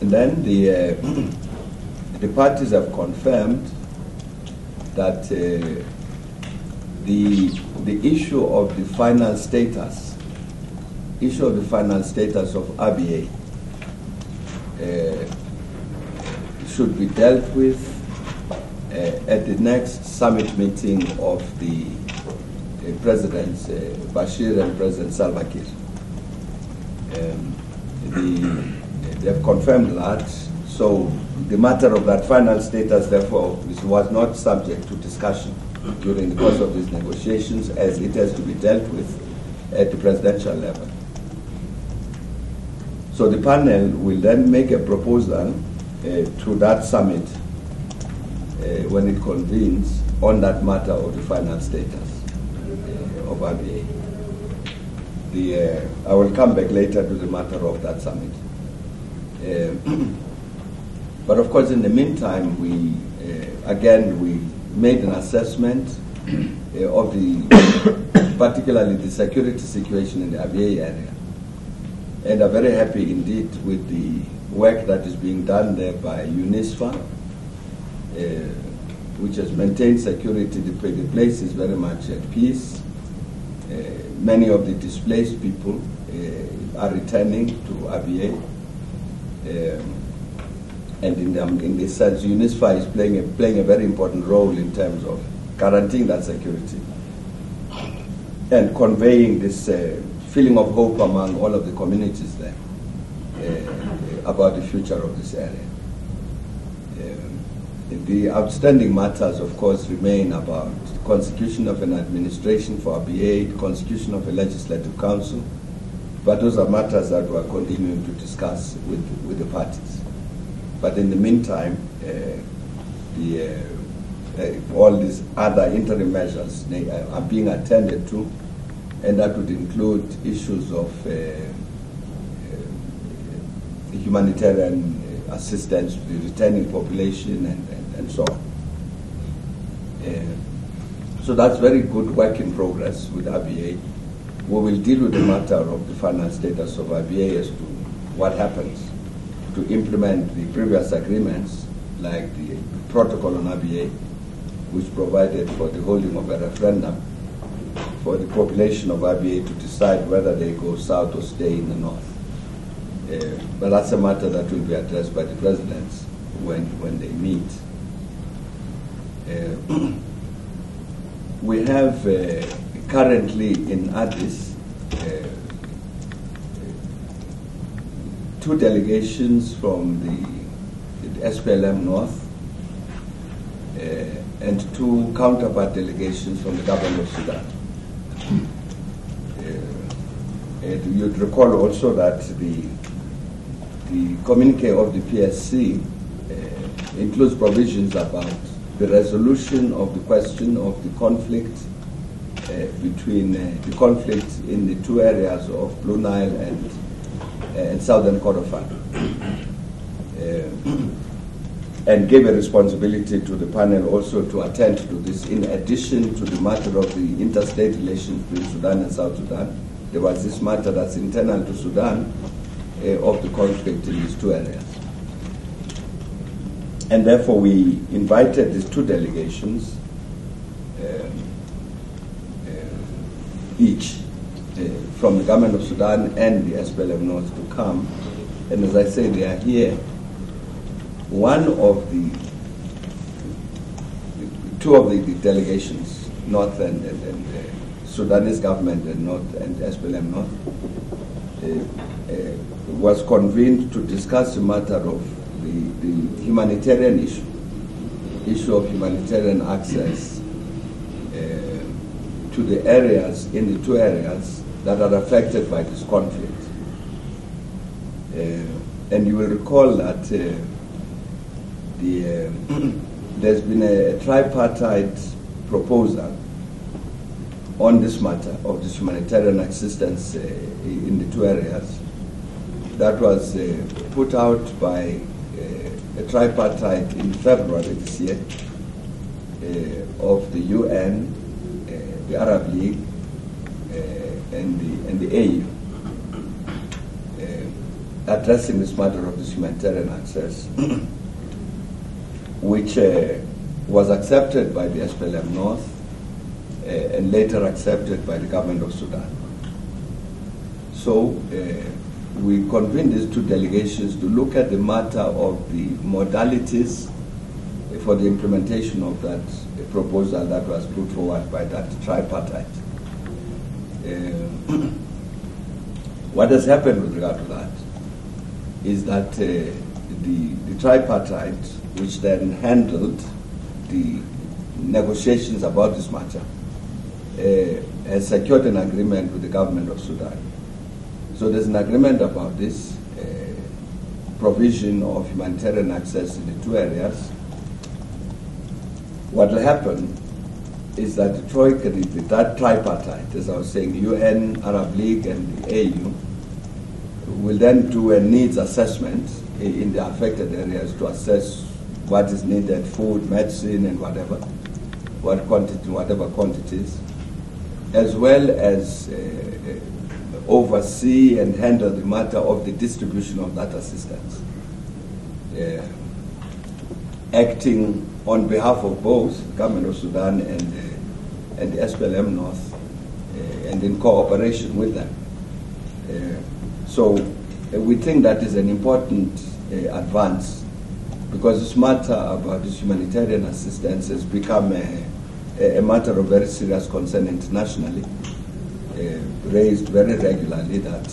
And then the parties have confirmed that the issue of the final status of RBA should be dealt with at the next summit meeting of the Presidents Bashir and President Salva Kiir. They have confirmed that, so the matter of that final status, therefore, was not subject to discussion during the course of these negotiations, as it has to be dealt with at the presidential level. So the panel will then make a proposal to that summit when it convenes on that matter of the final status of RBA. I will come back later to the matter of that summit. But of course, in the meantime, we made an assessment of particularly the security situation in the RBA area, and are very happy indeed with the work that is being done there by UNISFA, which has maintained security. The place is very much at peace. Many of the displaced people are returning to RBA. And in this sense, UNISFA is playing a very important role in terms of guaranteeing that security and conveying this feeling of hope among all of the communities there about the future of this area. The outstanding matters, of course, remain about the constitution of an administration for RBA, the constitution of a legislative council, but those are matters that we are continuing to discuss with the parties. But in the meantime, all these other interim measures are being attended to, and that would include issues of humanitarian assistance to the returning population and so on. So that's very good work in progress with RBA. We will deal with the matter of the final status of RBA as to what happens to implement the previous agreements, like the protocol on RBA, which provided for the holding of a referendum for the population of RBA to decide whether they go south or stay in the north. But that's a matter that will be addressed by the presidents when they meet. We have currently in Addis 2 delegations from the SPLM North and 2 counterpart delegations from the government of Sudan. And you'd recall also that the communique of the PSC includes provisions about the resolution of the question of the conflict between the conflict in the 2 areas of Blue Nile and Southern Kordofan, and gave a responsibility to the panel also to attend to this, in addition to the matter of the interstate relations between Sudan and South Sudan. There was this matter that's internal to Sudan of the conflict in these 2 areas. And therefore we invited these 2 delegations, each from the government of Sudan and the SPLM North, to come. And as I say, they are here. One of the 2 of the delegations, North and Sudanese government and North and SPLM North, was convened to discuss the matter of the humanitarian issue of humanitarian access to the areas, in the 2 areas that are affected by this conflict. And you will recall that there's been a tripartite proposal on this matter of this humanitarian assistance in the 2 areas that was put out by a tripartite in February this year of the UN, the Arab League, and the AU. addressing this matter of this humanitarian access, which was accepted by the SPLM North and later accepted by the government of Sudan. So we convened these two delegations to look at the matter of the modalities for the implementation of that proposal that was put forward by that tripartite. What has happened with regard to that is that the tripartite, which then handled the negotiations about this matter, has secured an agreement with the government of Sudan. So there's an agreement about this provision of humanitarian access in the two areas. What will happen is that the Troika, that tripartite, as I was saying, UN, Arab League, and the AU, will then do a needs assessment in the affected areas to assess what is needed, food, medicine, and whatever quantities, as well as oversee and handle the matter of the distribution of that assistance, acting on behalf of both the government of Sudan and the SPLM North, and in cooperation with them. So we think that is an important advance, because this matter about this humanitarian assistance has become a matter of very serious concern internationally, raised very regularly, that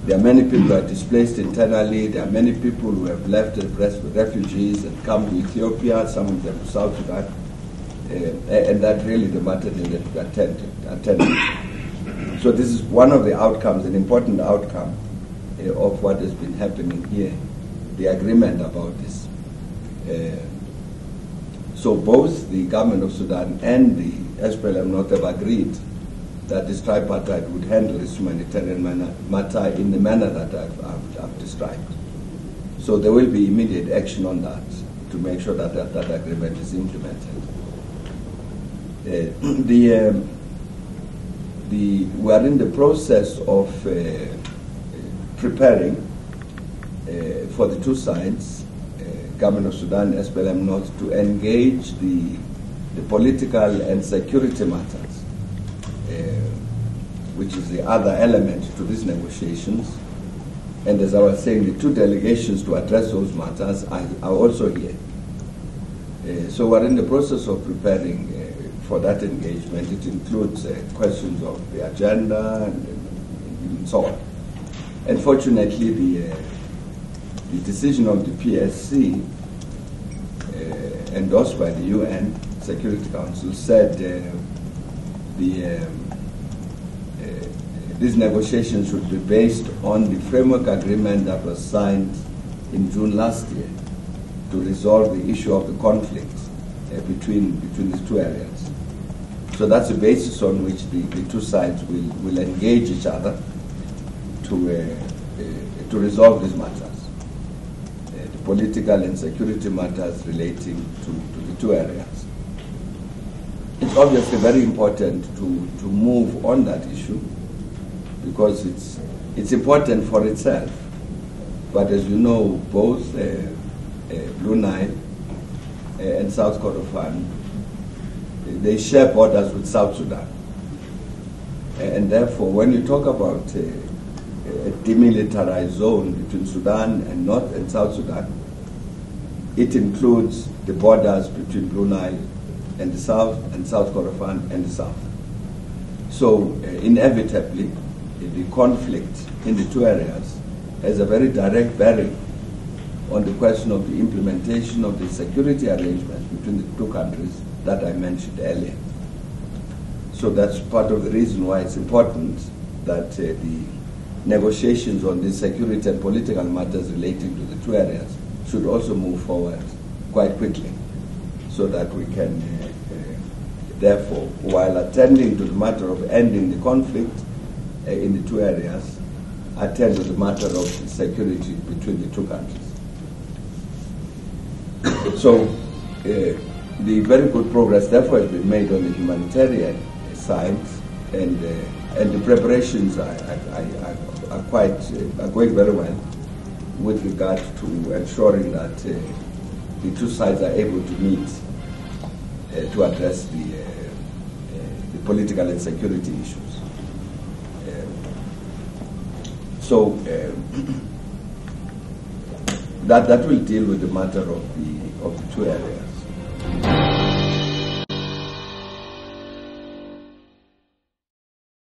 there are many people who are displaced internally, there are many people who have left as refugees and come to Ethiopia, some of them to South Sudan, and that really the matter needed to be attended. So this is one of the outcomes, an important outcome of what has been happening here, the agreement about this. So both the government of Sudan and the SPLM North have agreed that this tripartite would handle this humanitarian matter in the manner that I've described. So there will be immediate action on that to make sure that that agreement is implemented. We are in the process of preparing for the two sides, government of Sudan, SPLM North, to engage the political and security matters, which is the other element to these negotiations. And as I was saying, the two delegations to address those matters are also here. So we're in the process of preparing for that engagement. It includes questions of the agenda and so on. Unfortunately, the decision of the PSC, endorsed by the UN Security Council, said these negotiations should be based on the framework agreement that was signed in June last year to resolve the issue of the conflict between these two areas. So that's the basis on which the two sides will engage each other to resolve these matters, the political and security matters relating to the two areas. It's obviously very important to move on that issue, because it's important for itself. But as you know, both Blue Nile and South Kordofan, they share borders with South Sudan. And therefore, when you talk about a demilitarized zone between Sudan and North and South Sudan, it includes the borders between Blue Nile and the South, and South Kordofan and the South. So inevitably, the conflict in the two areas has a very direct bearing on the question of the implementation of the security arrangements between the two countries that I mentioned earlier. So that's part of the reason why it's important that the negotiations on the security and political matters relating to the two areas should also move forward quite quickly, so that we can, therefore, while attending to the matter of ending the conflict in the two areas, attend to the matter of security between the two countries. So the very good progress, therefore, has been made on the humanitarian side, and And the preparations are going very well with regard to ensuring that the two sides are able to meet to address the political and security issues. So that will deal with the matter of the two areas.